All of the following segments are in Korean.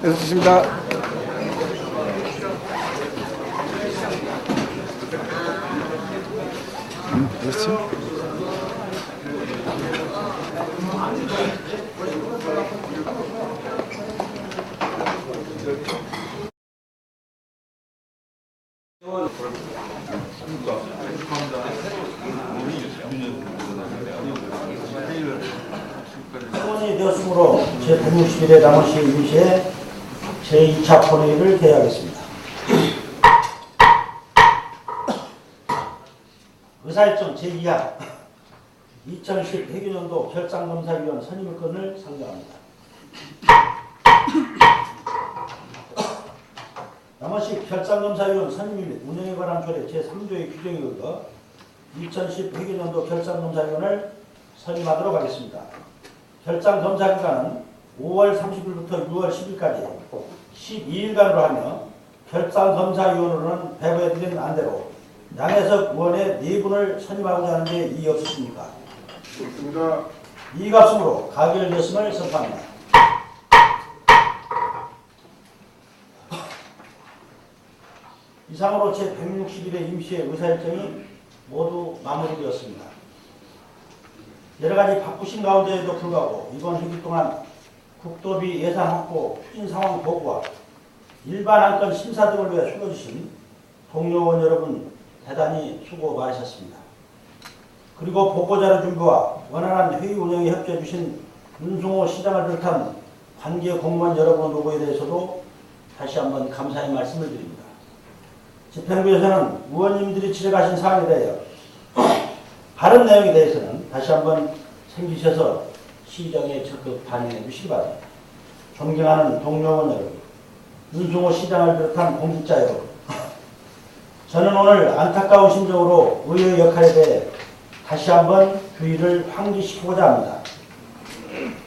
네, 좋습니다. 그렇죠. 회원이 되었으므로 제160일의 남원시 임시회 제2차 본회의를 개회하겠습니다. 의사일정 제2화 2010 회계연도 결산검사위원 선임권을 상정합니다. 남원시 결산검사위원 선임 및 운영에 관한 조례 제3조의 규정에 의거 2010 회계연도 결산검사위원을 선임하도록 하겠습니다. 결산검사기간은 5월 30일부터 6월 10일까지 12일간으로 하며 결산검사위원으로는 배부해드린 안대로 양혜석 의원의 4분을 선임하고자 하는데 이의 없으십니까? 좋습니다. 이의가 없으므로 가결되었음을 선포합니다. 이상으로 제160일의 임시회 의사일정이 모두 마무리되었습니다. 여러가지 바쁘신 가운데에도 불구하고 이번 회기 동안 국도비 예산 확보, 추진 상황 보고와 일반 안건 심사 등을 위해 수고해주신 동료원 여러분 대단히 수고 많으셨습니다. 그리고 보고자료 준비와 원활한 회의 운영에 협조해주신 윤승호 시장을 비롯한 관계 공무원 여러분 노고에 대해서도 다시 한번 감사의 말씀을 드립니다. 집행부에서는 의원님들이 지적하신 사항에 대하여 다른 내용에 대해서는 다시 한번 챙기셔서 시정에 적극 반영해 주시기 바랍니다. 존경하는 동료원 여러분, 윤승호 시장을 비롯한 공직자 여러분, 저는 오늘 안타까운 심정으로 의회의 역할에 대해 다시 한번 주의를 환기시키고자 합니다.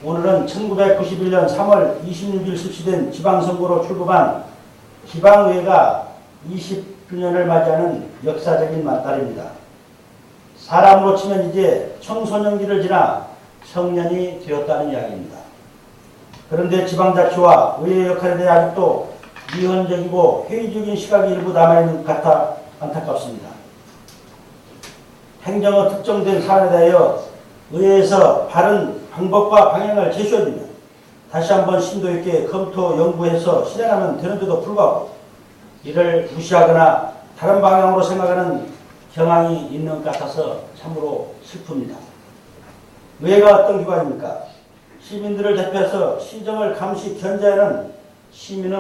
오늘은 1991년 3월 26일 실시된 지방선거로 출범한 지방의회가 20주년을 맞이하는 역사적인 날입니다. 사람으로 치면 이제 청소년기를 지나 청년이 되었다는 이야기입니다. 그런데 지방자치와 의회 역할에 대해 아직도 미온적이고 회의적인 시각이 일부 남아있는 것 같아 안타깝습니다. 행정의 특정된 사안에 대하여 의회에서 바른 방법과 방향을 제시해주면 다시 한번 심도 있게 검토 연구해서 실행하면 되는데도 불구하고 이를 무시하거나 다른 방향으로 생각하는 경향이 있는 것 같아서 참으로 슬픕니다. 의회가 어떤 기관입니까? 시민들을 대표해서 시정을 감시 견제하는 시민의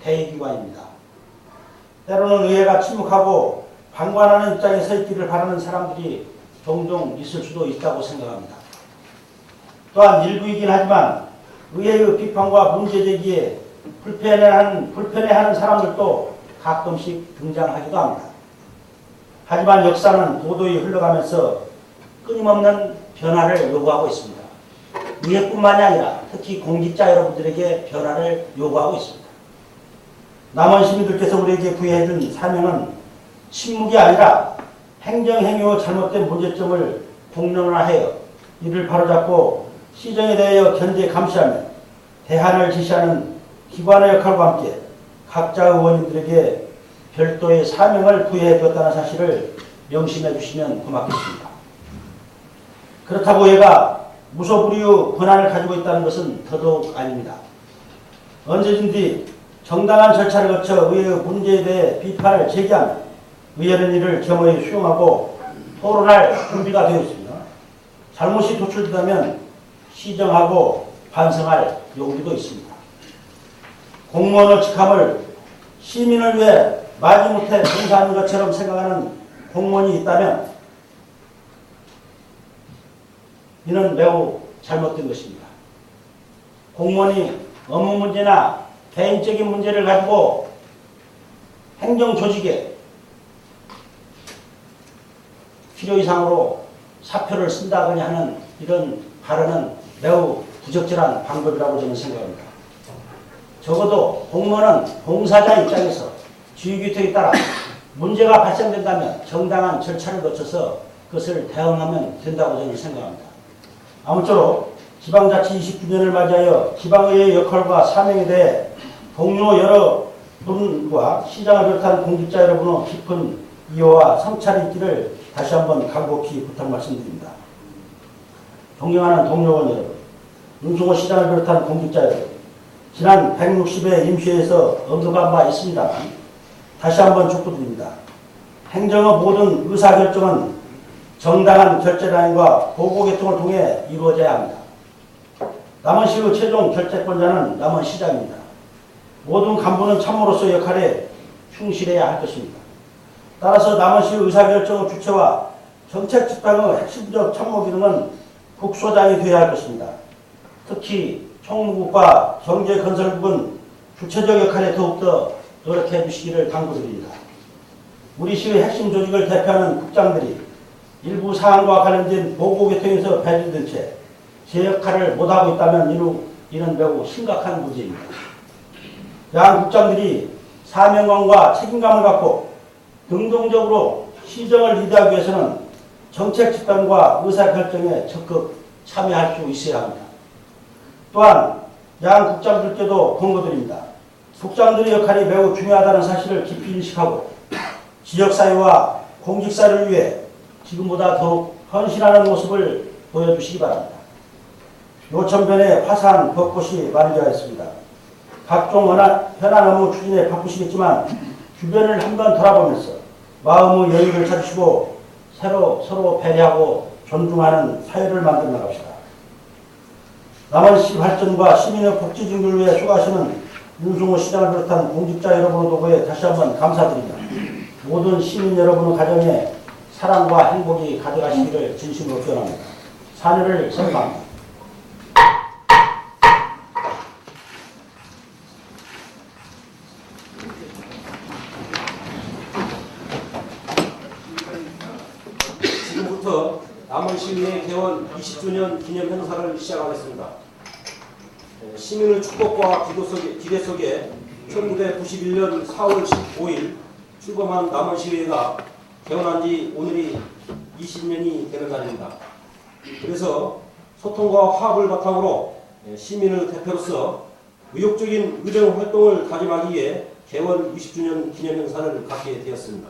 대의기관입니다. 때로는 의회가 침묵하고 방관하는 입장에 서 있기를 바라는 사람들이 종종 있을 수도 있다고 생각합니다. 또한 일부이긴 하지만 의회의 비판과 문제제기에 불편해하는 사람들도 가끔씩 등장하기도 합니다. 하지만 역사는 도도히 흘러가면서 끊임없는 변화를 요구하고 있습니다. 의회뿐만이 아니라 특히 공직자 여러분들에게 변화를 요구하고 있습니다. 남원 시민들께서 우리에게 부여해준 사명은 침묵이 아니라 행정행위와 잘못된 문제점을 공론화하여 이를 바로잡고 시정에 대하여 견제 감시하며 대안을 제시하는 기관의 역할과 함께 각자 의원님들에게 별도의 사명을 부여해 주었다는 사실을 명심해 주시면 고맙겠습니다. 그렇다고 얘가 무소불위의 권한을 가지고 있다는 것은 더더욱 아닙니다. 언제든지 정당한 절차를 거쳐 의회의 문제에 대해 비판을 제기하면 의회는 이를 겸허히 수용하고 토론할 준비가 되어 있습니다. 잘못이 도출된다면 시정하고 반성할 용기도 있습니다. 공무원의 직함을 시민을 위해 마지못해 봉사하는 것처럼 생각하는 공무원이 있다면 이는 매우 잘못된 것입니다. 공무원이 업무 문제나 개인적인 문제를 가지고 행정 조직에 필요 이상으로 사표를 쓴다거나 하는 이런 발언은 매우 부적절한 방법이라고 저는 생각합니다. 적어도 공무원은 봉사자 입장에서 주의규칙에 따라 문제가 발생된다면 정당한 절차를 거쳐서 그것을 대응하면 된다고 저는 생각합니다. 아무쪼록 지방자치 20주년을 맞이하여 지방의회의 역할과 사명에 대해 동료 여러분과 시장을 비롯한 공직자 여러분의 깊은 이해와 성찰이 있기를 다시 한번 간곡히 부탁 말씀드립니다. 존경하는 동료원 여러분, 윤승호 시장을 비롯한 공직자 여러분, 지난 160회 임시회에서 언급한 바 있습니다만 다시 한번 촉구드립니다. 행정의 모든 의사결정은 정당한 결재단과 보고개통을 통해 이루어져야 합니다. 남원시의 최종 결재권자는 남원시장입니다. 모든 간부는 참모로서 역할에 충실해야 할 것입니다. 따라서 남원시의 의사결정의 주체와 정책 집행의 핵심적 참모 기능은 국소장이 되어야 할 것입니다. 특히 총무국과 경제건설국은 주체적 역할에 더욱더 노력해 주시기를 당부드립니다. 우리 시의 핵심 조직을 대표하는 국장들이 일부 사안과 관련된 보고개통에서 배제된 채 제 역할을 못하고 있다면 이는 매우 심각한 문제입니다. 양 국장들이 사명감과 책임감을 갖고 능동적으로 시정을 리드하기 위해서는 정책 집행과 의사결정에 적극 참여할 수 있어야 합니다. 또한 양 국장들께도 권고드립니다. 국장들의 역할이 매우 중요하다는 사실을 깊이 인식하고 지역사회와 공직사를 위해 지금보다 더욱 헌신하는 모습을 보여주시기 바랍니다. 요천변에 화사한 벚꽃이 마르기하였습니다. 각종 현안 업무 추진에 바쁘시겠지만 주변을 한번 돌아보면서 마음의 여유를 찾으시고 서로 배려하고 존중하는 사회를 만들어 나갑시다. 남원시 발전과 시민의 복지 증진을 위해 수고하시는 윤승호 시장을 비롯한 공직자 여러분의 도구에 다시 한번 감사드립니다. 모든 시민 여러분의 가정에 사랑과 행복이 가득하시기를 진심으로 기원합니다. 사례를 선포합니다. 지금부터 남원시의회 개원 20주년 기념 행사를 시작하겠습니다. 시민의 축복과 기대 속에 1991년 4월 15일 출범한 남원시의회가 개원한 지 오늘이 20년이 되는 날입니다. 그래서 소통과 화합을 바탕으로 시민의 대표로서 의욕적인 의정 활동을 다짐하기 위해 개원 20주년 기념 행사를 갖게 되었습니다.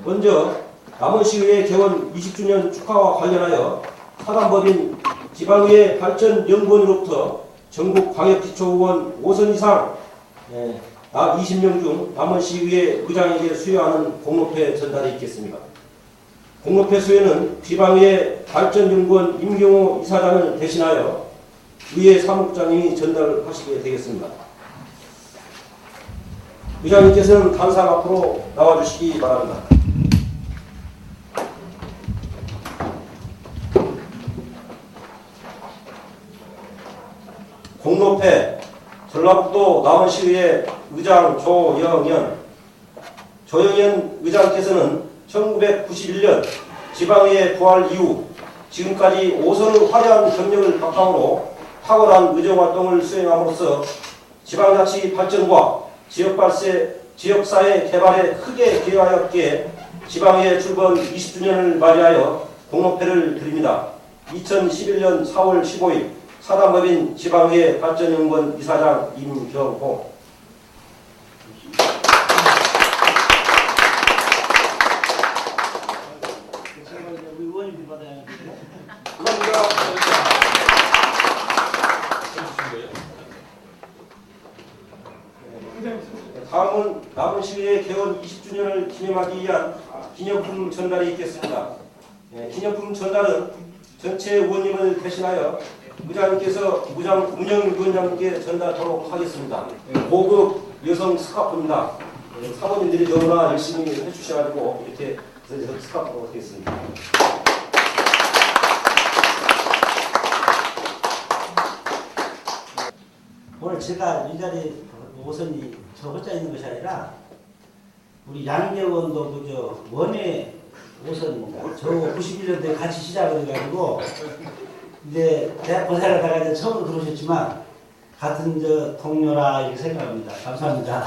먼저 남원시의회 개원 20주년 축하와 관련하여 사단법인 지방의회 발전연구원으로부터 전국광역기초의원 5선 이상 20명 중 남원시의회 의장에게 수여하는 공로패 전달이 있겠습니다. 공로패 수여는 지방의회 발전연구원 임경호 이사장을 대신하여 의회 사무국장님이 전달하시게 되겠습니다. 의장님께서는 단상 앞으로 나와주시기 바랍니다. 공로패 전라북도 남원시의회 의장 조영현 의장께서는 1991년 지방의회 부활 이후 지금까지 5선의 화려한 경력을 바탕으로 탁월한 의정활동을 수행함으로써 지방자치 발전과 지역사회 개발에 크게 기여하였기에 지방의회 출범 20주년을 맞이하여 공로패를 드립니다. 2011년 4월 15일 사단법인 지방의회 발전연구원 이사장 임경호. 다음은 남원시의회 개원 20주년을 기념하기 위한 기념품 전달이 있겠습니다. 기념품 전달은 전체 의원님을 대신하여 의장님께서 운영위원장님께 전달하도록 하겠습니다. 고급 여성 스카프입니다. 사모님들이 너무나 열심히 해주셔가지고 이렇게 스카프로 하겠습니다. 오늘 제가 이 자리에 우선이 저 혼자 있는 것이 아니라 우리 양재 의원도 그저 원외 우선입니다. 저 91년도에 같이 시작을 해가지고 이제 대학 고생하다가 이제 처음 들어오셨지만 같은 저 동료라 이렇게 생각합니다. 감사합니다.